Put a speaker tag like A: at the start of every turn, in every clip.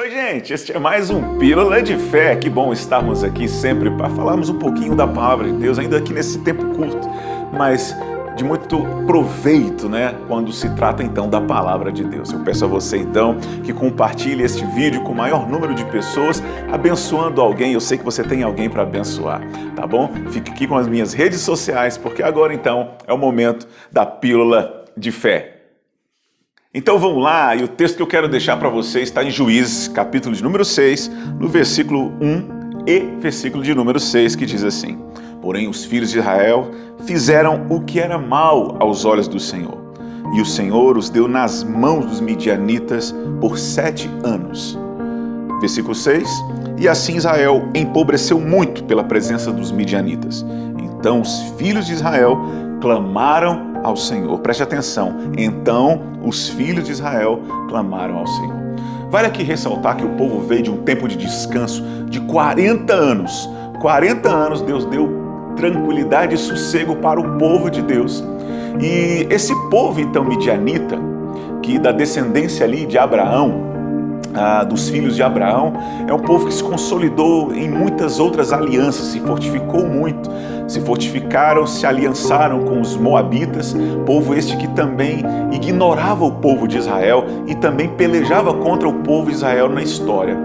A: Oi, gente, este é mais um Pílula de Fé. Que bom estarmos aqui sempre para falarmos um pouquinho da Palavra de Deus, ainda aqui nesse tempo curto, mas de muito proveito, né? Quando se trata então da Palavra de Deus. Eu peço a você então que compartilhe este vídeo com o maior número de pessoas, abençoando alguém. Eu sei que você tem alguém para abençoar, tá bom? Fique aqui com as minhas redes sociais, porque agora então é o momento da Pílula de Fé. Então vamos lá, e o texto que eu quero deixar para você está em Juízes, capítulo de número 6, no versículo 1 e versículo de número 6, que diz assim: Porém os filhos de Israel fizeram o que era mal aos olhos do Senhor, e o Senhor os deu nas mãos dos midianitas por 7 anos. Versículo 6, e assim Israel empobreceu muito pela presença dos midianitas. Então os filhos de Israel clamaram ao Senhor. Preste atenção. Então os filhos de Israel clamaram ao Senhor. Vale aqui ressaltar que o povo veio de um tempo de descanso de 40 anos. 40 anos Deus deu tranquilidade e sossego para o povo de Deus. E esse povo então midianita, que da descendência ali de Abraão, dos filhos de Abraão, é um povo que se consolidou em muitas outras alianças, se fortificou muito, se fortificaram, se aliançaram com os moabitas, povo este que também ignorava o povo de Israel e também pelejava contra o povo de Israel na história.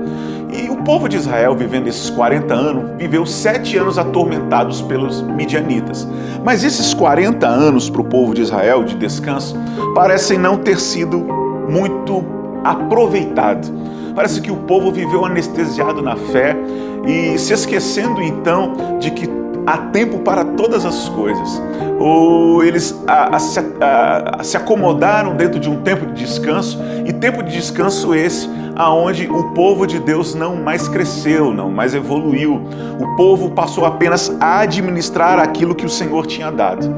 A: E o povo de Israel, vivendo esses 40 anos, viveu 7 anos atormentados pelos midianitas. Mas esses 40 anos para o povo de Israel de descanso parecem não ter sido muito aproveitado. Parece que o povo viveu anestesiado na fé e se esquecendo então de que há tempo para todas as coisas. Ou eles se acomodaram dentro de um tempo de descanso, e tempo de descanso esse aonde o povo de Deus não mais cresceu, não mais evoluiu. O povo passou apenas a administrar aquilo que o Senhor tinha dado.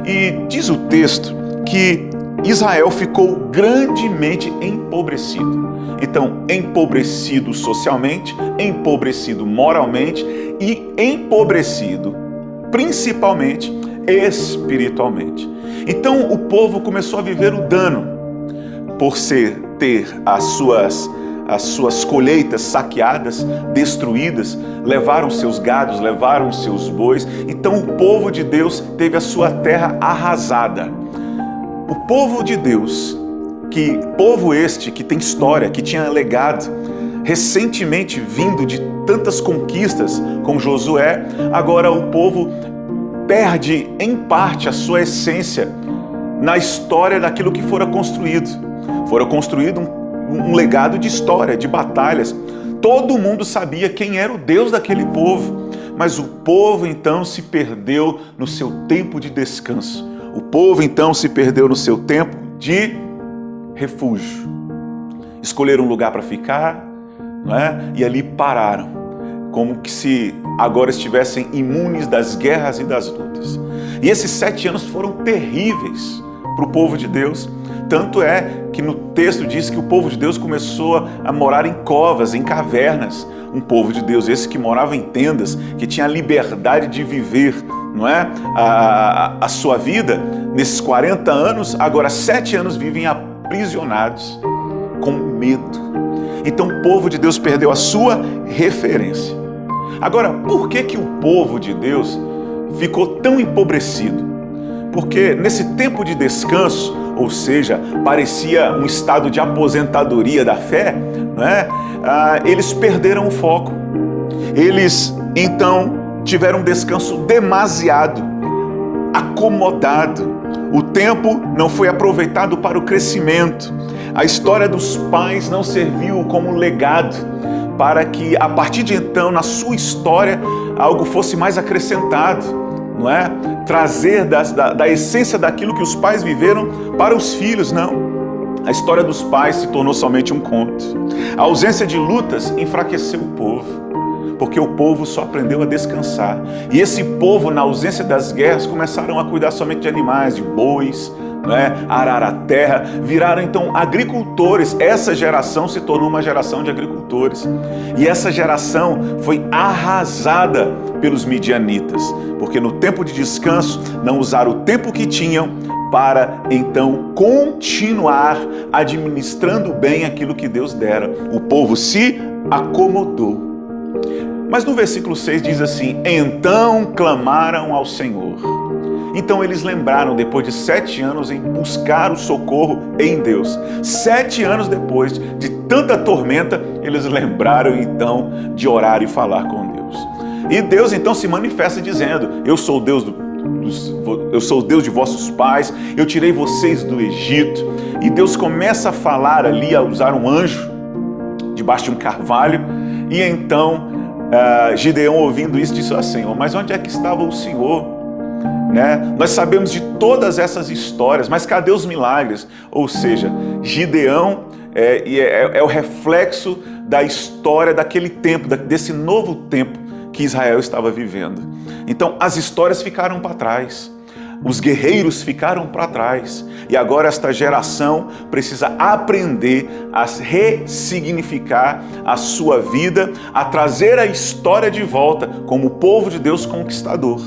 A: E diz o texto que Israel ficou grandemente empobrecido. Então, empobrecido socialmente, empobrecido moralmente e empobrecido principalmente espiritualmente. Então, o povo começou a viver o dano por ter as suas colheitas saqueadas, destruídas, levaram seus gados, levaram seus bois. Então, o povo de Deus teve a sua terra arrasada. O povo de Deus, povo este que tem história, que tinha legado, recentemente vindo de tantas conquistas com Josué, agora o povo perde em parte a sua essência na história daquilo que fora construído. Fora construído um legado de história, de batalhas. Todo mundo sabia quem era o Deus daquele povo, mas o povo então se perdeu no seu tempo de descanso. O povo então se perdeu no seu tempo de refúgio. Escolheram um lugar para ficar, não é? E ali pararam, como que se agora estivessem imunes das guerras e das lutas. E esses 7 anos foram terríveis para o povo de Deus. Tanto é que no texto diz que o povo de Deus começou a morar em covas, em cavernas. Um povo de Deus esse que morava em tendas, que tinha a liberdade de viver, não é? A sua vida nesses 40 anos, agora 7 anos vivem aprisionados, com medo. Então o povo de Deus perdeu a sua referência. Agora, por que o povo de Deus ficou tão empobrecido? Porque nesse tempo de descanso, ou seja, parecia um estado de aposentadoria da fé, não é? Eles perderam o foco. Eles então tiveram um descanso demasiado acomodado. O tempo não foi aproveitado para o crescimento. A história dos pais não serviu como legado para que, a partir de então, na sua história, algo fosse mais acrescentado, não é? Trazer da essência daquilo que os pais viveram para os filhos, não. A história dos pais se tornou somente um conto. A ausência de lutas enfraqueceu o povo, porque o povo só aprendeu a descansar. E esse povo, na ausência das guerras, começaram a cuidar somente de animais, de bois, né? Arar a terra, viraram então agricultores. Essa geração se tornou uma geração de agricultores. E essa geração foi arrasada pelos midianitas, porque no tempo de descanso não usaram o tempo que tinham para então continuar administrando bem aquilo que Deus dera. O povo se acomodou. Mas no versículo 6 diz assim: então clamaram ao Senhor. Então eles lembraram, depois de 7 anos, em buscar o socorro em Deus. 7 anos depois de tanta tormenta, eles lembraram então de orar e falar com Deus. E Deus então se manifesta dizendo: eu sou o Deus eu sou o Deus de vossos pais, eu tirei vocês do Egito. E Deus começa a falar ali, a usar um anjo debaixo de um carvalho. E então Gideão, ouvindo isso, disse: ó Senhor, mas onde é que estava o Senhor? Nós sabemos de todas essas histórias, mas cadê os milagres? Ou seja, Gideão é o reflexo da história daquele tempo, desse novo tempo que Israel estava vivendo. Então as histórias ficaram para trás, os guerreiros ficaram para trás, e agora esta geração precisa aprender a ressignificar a sua vida, a trazer a história de volta como povo de Deus conquistador.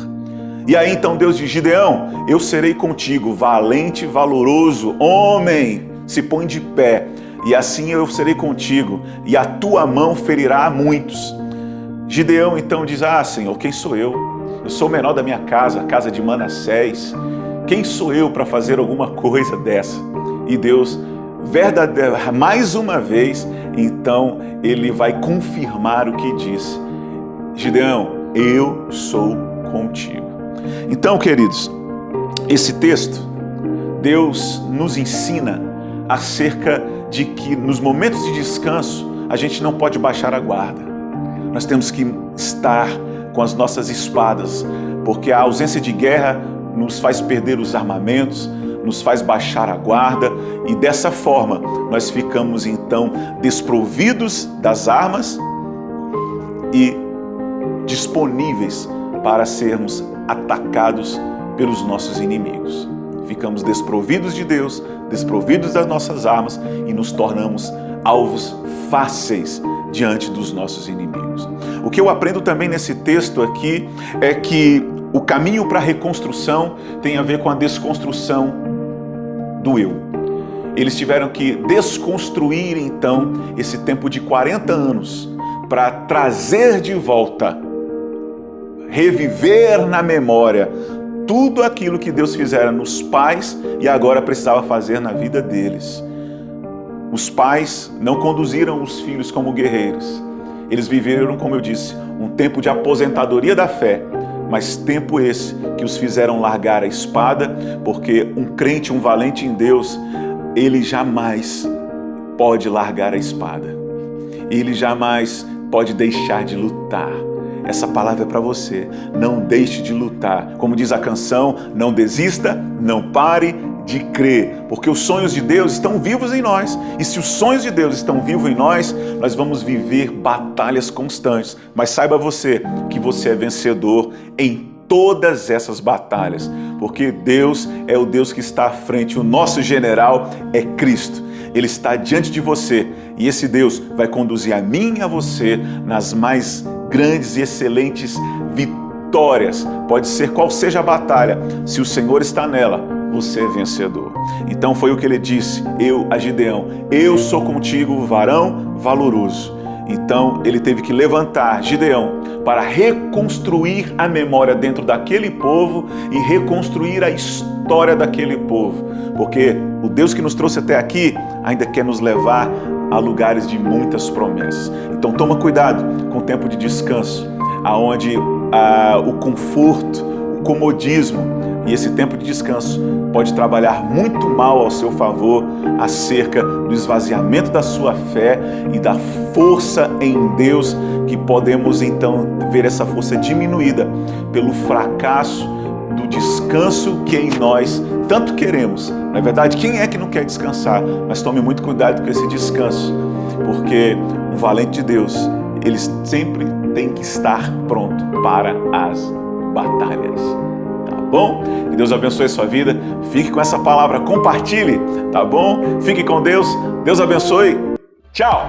A: E aí então Deus diz: Gideão, eu serei contigo, valente e valoroso, homem, se põe de pé, e assim eu serei contigo, e a tua mão ferirá a muitos. Gideão então diz: ah Senhor, quem sou eu? Eu sou o menor da minha casa, a casa de Manassés. Quem sou eu para fazer alguma coisa dessa? E Deus, mais uma vez, então ele vai confirmar o que disse: Gideão, eu sou contigo. Então, queridos, esse texto, Deus nos ensina acerca de que nos momentos de descanso a gente não pode baixar a guarda. Nós temos que estar com as nossas espadas, porque a ausência de guerra nos faz perder os armamentos, nos faz baixar a guarda, e dessa forma nós ficamos então desprovidos das armas e disponíveis para sermos atacados pelos nossos inimigos. Ficamos desprovidos de Deus, desprovidos das nossas armas e nos tornamos alvos fáceis diante dos nossos inimigos. O que eu aprendo também nesse texto aqui é que o caminho para a reconstrução tem a ver com a desconstrução do eu. Eles tiveram que desconstruir então esse tempo de 40 anos para trazer de volta, reviver na memória tudo aquilo que Deus fizera nos pais e agora precisava fazer na vida deles. Os pais não conduziram os filhos como guerreiros. Eles viveram, como eu disse, um tempo de aposentadoria da fé, mas tempo esse que os fizeram largar a espada, porque um crente, um valente em Deus, ele jamais pode largar a espada. Ele jamais pode deixar de lutar. Essa palavra é para você. Não deixe de lutar. Como diz a canção, não desista, não pare de crer, porque os sonhos de Deus estão vivos em nós. E se os sonhos de Deus estão vivos em nós, nós vamos viver batalhas constantes. Mas saiba você que você é vencedor em todas essas batalhas, porque Deus é o Deus que está à frente. O nosso general é Cristo. Ele está diante de você e esse Deus vai conduzir a mim e a você nas mais grandes e excelentes vitórias. Pode ser qual seja a batalha, se o Senhor está nela, você é vencedor. Então foi o que ele disse a Gideão: eu sou contigo, varão valoroso. Então ele teve que levantar Gideão para reconstruir a memória dentro daquele povo e reconstruir a história daquele povo, porque o Deus que nos trouxe até aqui ainda quer nos levar a lugares de muitas promessas. Então toma cuidado com o tempo de descanso, aonde o conforto, o comodismo e esse tempo de descanso pode trabalhar muito mal ao seu favor acerca do esvaziamento da sua fé e da força em Deus, que podemos então ver essa força diminuída pelo fracasso do descanso que em nós tanto queremos. Na verdade, quem é que não quer descansar? Mas tome muito cuidado com esse descanso, porque um valente de Deus, ele sempre tem que estar pronto para as batalhas. Tá bom? Que Deus abençoe a sua vida. Fique com essa palavra, compartilhe, tá bom? Fique com Deus. Deus abençoe. Tchau!